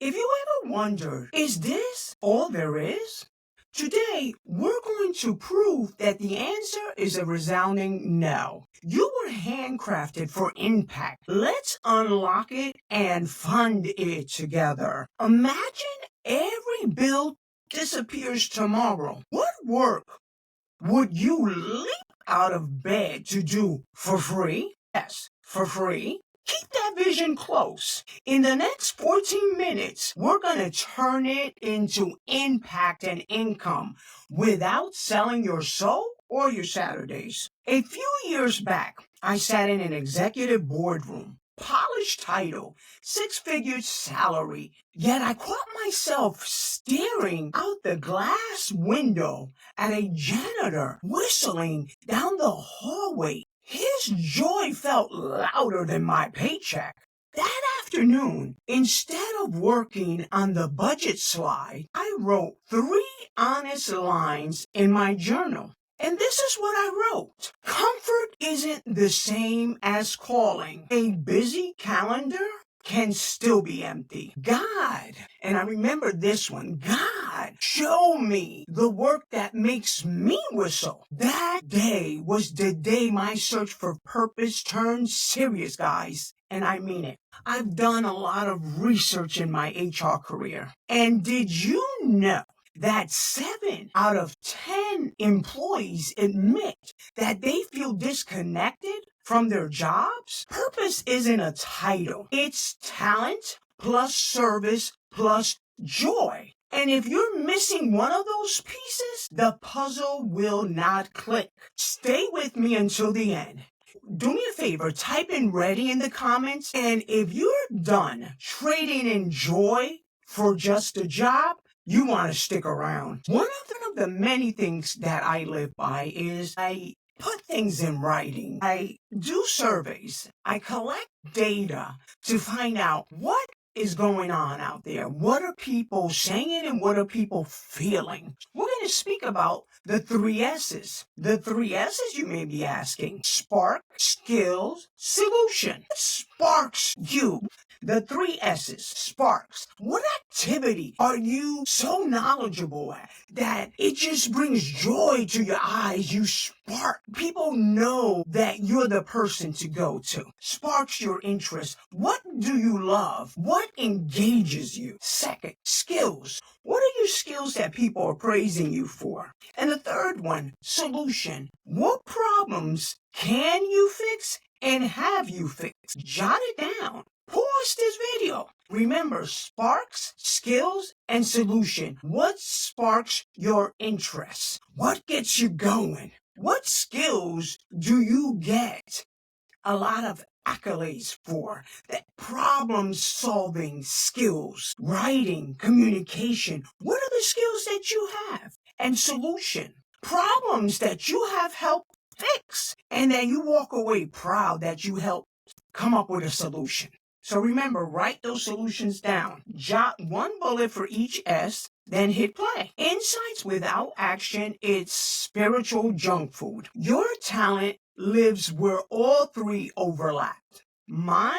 If you ever wondered, is this all there is? Today, we're going to prove that the answer is a resounding no. You were handcrafted for impact. Let's unlock it and fund it together. Imagine every bill disappears tomorrow. What work would you leap out of bed to do for free? Yes, for free. Keep that vision close. In the next 14 minutes, we're going to turn it into impact and income without selling your soul or your Saturdays. A few years back, I sat in an executive boardroom. Polished title, six-figure salary, yet I caught myself staring out the glass window at a janitor whistling down the hallway. His joy felt louder than my paycheck. That afternoon, instead of working on the budget slide, I wrote 3 honest lines in my journal. And this is what I wrote. Comfort isn't the same as calling. A busy calendar can still be empty. God, and I remember this one, God, show me the work that makes me whistle. That day was the day my search for purpose turned serious, guys. And I mean it. I've done a lot of research in my HR career. And did you know that 7 out of 10 employees admit that they feel disconnected from their jobs? Purpose isn't a title. It's talent plus service plus joy. And if you're missing one of those pieces, the puzzle will not click. Stay with me until the end. Do me a favor, type in ready in the comments. And if you're done trading in joy for just a job, you want to stick around. One of the many things that I live by is I put things in writing. I do surveys. I collect data to find out what is going on out there. What are people saying and what are people feeling? We're going to speak about the 3 S's. The 3 S's, you may be asking. Spark, skills, solution. Sparks you. The 3 S's, sparks. What activity are you so knowledgeable at that it just brings joy to your eyes? You spark. People know that you're the person to go to. Sparks your interest. What do you love? What engages you? Second, skills. What are your skills that people are praising you for? And the third one, solution. What problems can you fix and have you fixed? Jot it down. Pause this video. Remember, sparks, skills, and solution. What sparks your interest? What gets you going? What skills do you get a lot of accolades for? That problem-solving skills, writing, communication. What are the skills that you have? And solution. Problems that you have helped fix. And then you walk away proud that you helped come up with a solution. So remember, write those solutions down. Jot 1 bullet for each S, then hit play. Insights without action, it's spiritual junk food. Your talent lives where all 3 overlapped. Mine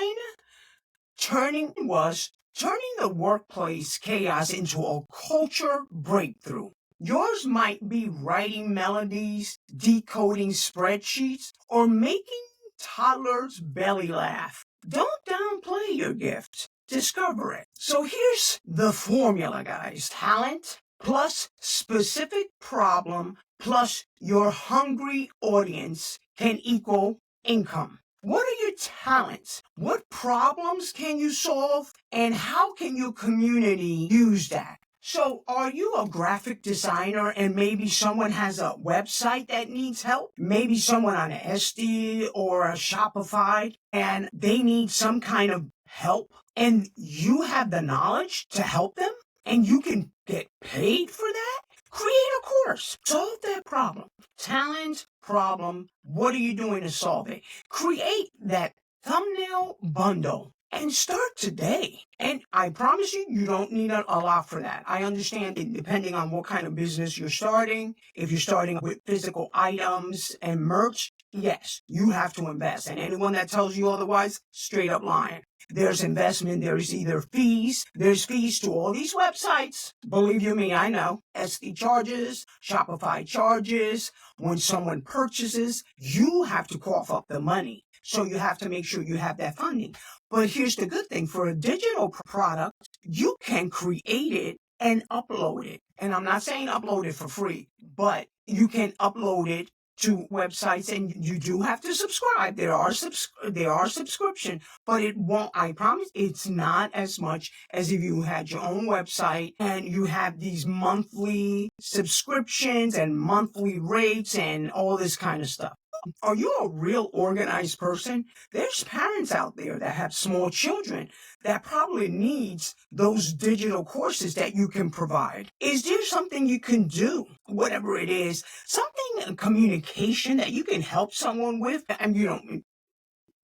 turning the workplace chaos into a culture breakthrough. Yours might be writing melodies, decoding spreadsheets, or making toddlers belly laugh. Don't downplay your gift. Discover it. So here's the formula, guys. Talent plus specific problem plus your hungry audience can equal income. What are your talents? What problems can you solve? And how can your community use that? So are you a graphic designer and maybe someone has a website that needs help? Maybe someone on Etsy or a Shopify and they need some kind of help and you have the knowledge to help them and you can get paid for that? Create a course. Solve that problem. Talent, problem, what are you doing to solve it? Create that thumbnail bundle. And start today. And I promise you, you don't need a lot for that. I understand it depending on what kind of business you're starting. If you're starting with physical items and merch, Yes, you have to invest. And anyone that tells you otherwise, straight up lying. There's investment, there's either fees, there's fees to all these websites. Believe you me, I know. SD charges, Shopify charges. When someone purchases, you have to cough up the money. So you have to make sure you have that funding. But here's the good thing. For a digital product, you can create it and upload it. And I'm not saying upload it for free, but you can upload it to websites, and you do have to subscribe. There are subscription, but it won't, I promise, it's not as much as if you had your own website and you have these monthly subscriptions and monthly rates and all this kind of stuff. Are you a real organized person? There's parents out there that have small children that probably needs those digital courses that you can provide. Is there something you can do, whatever it is, something communication that you can help someone with? And you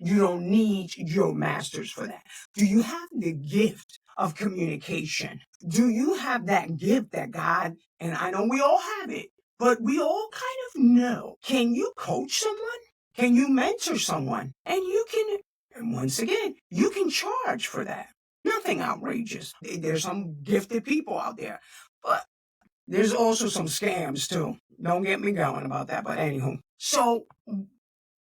don't need your master's for that. Do you have the gift of communication? Do you have that gift that God, and I know we all have it, but we all kind of know. Can you coach someone? Can you mentor someone? And once again, you can charge for that. Nothing outrageous. There's some gifted people out there, but there's also some scams too. Don't get me going about that, but anywho. So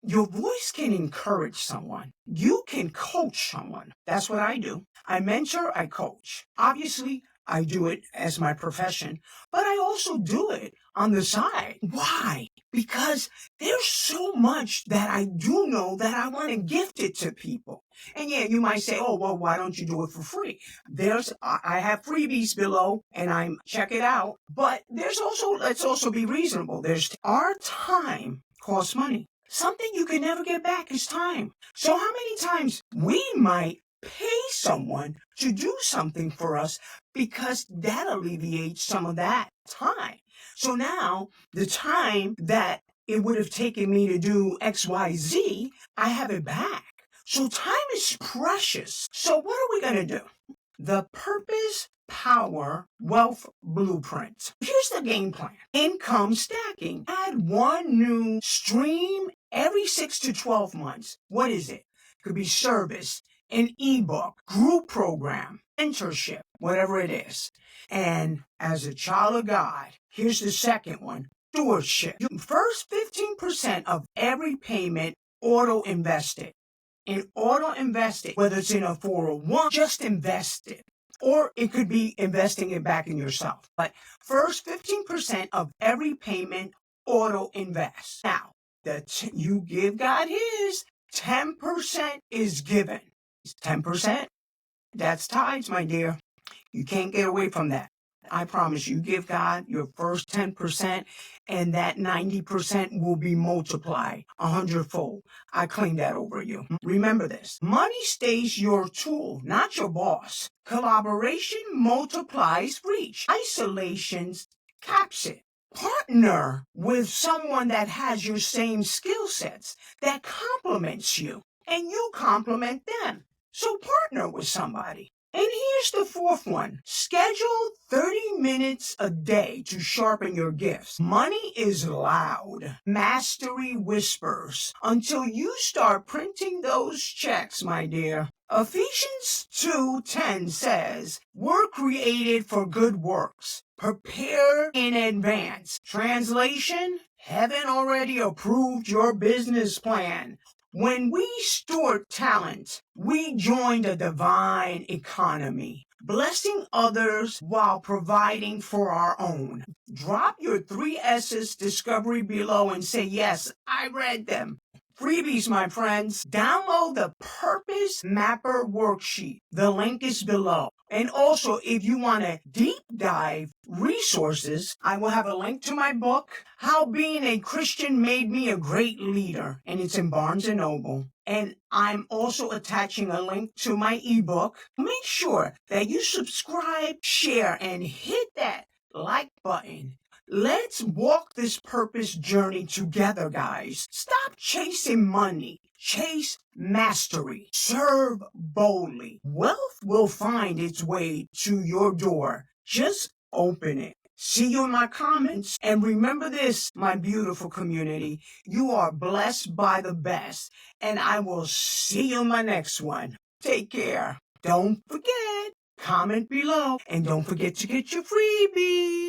your voice can encourage someone. You can coach someone. That's what I do. I mentor, I coach. Obviously, I do it as my profession, but I also do it on the side. Why? Because there's so much that I do know that I want to gift it to people. And yeah, you might say, oh, well, why don't you do it for free? I have freebies below and check it out. But let's also be reasonable. Our time costs money. Something you can never get back is time. So how many times we might pay someone to do something for us because that alleviates some of that time. So now the time that it would have taken me to do XYZ, I have it back. So time is precious. So what are we going to do? The Purpose Power Wealth Blueprint. Here's the game plan. Income stacking. Add one new stream every 6 to 12 months. What is it? Could be service, an ebook, group program, mentorship, whatever it is. And as a child of God, here's the second one, stewardship. First 15% of every payment auto-invest it. And auto-invest it, whether it's in a 401, just invest it. Or it could be investing it back in yourself. But first 15% of every payment auto-invest. Now, you give God his, 10% is given. 10%, that's tithes, my dear. You can't get away from that. I promise you, give God your first 10%, and that 90% will be multiplied 100-fold. I claim that over you. Remember this. Money stays your tool, not your boss. Collaboration multiplies reach. Isolation caps it. Partner with someone that has your same skill sets, that complements you, and you complement them. So partner with somebody. And here's the fourth one. Schedule 30 minutes a day to sharpen your gifts. Money is loud. Mastery whispers until you start printing those checks, my dear. Ephesians 2:10 says, we're created for good works. Prepare in advance. Translation, heaven already approved your business plan. When we steward talent, we join the divine economy, blessing others while providing for our own. Drop your 3 S's discovery below and say, yes, I read them. Freebies, my friends. Download the Purpose Mapper worksheet. The link is below. And also, if you want to deep dive resources, I will have a link to my book, How Being a Christian Made Me a Great Leader, and it's in Barnes & Noble. And I'm also attaching a link to my ebook. Make sure that you subscribe, share, and hit that like button. Let's walk this purpose journey together, guys. Stop chasing money. Chase mastery. Serve boldly. Wealth will find its way to your door. Just open it. See you in my comments. And remember this, my beautiful community. You are blessed by the best. And I will see you in my next one. Take care. Don't forget, comment below. And don't forget to get your freebie.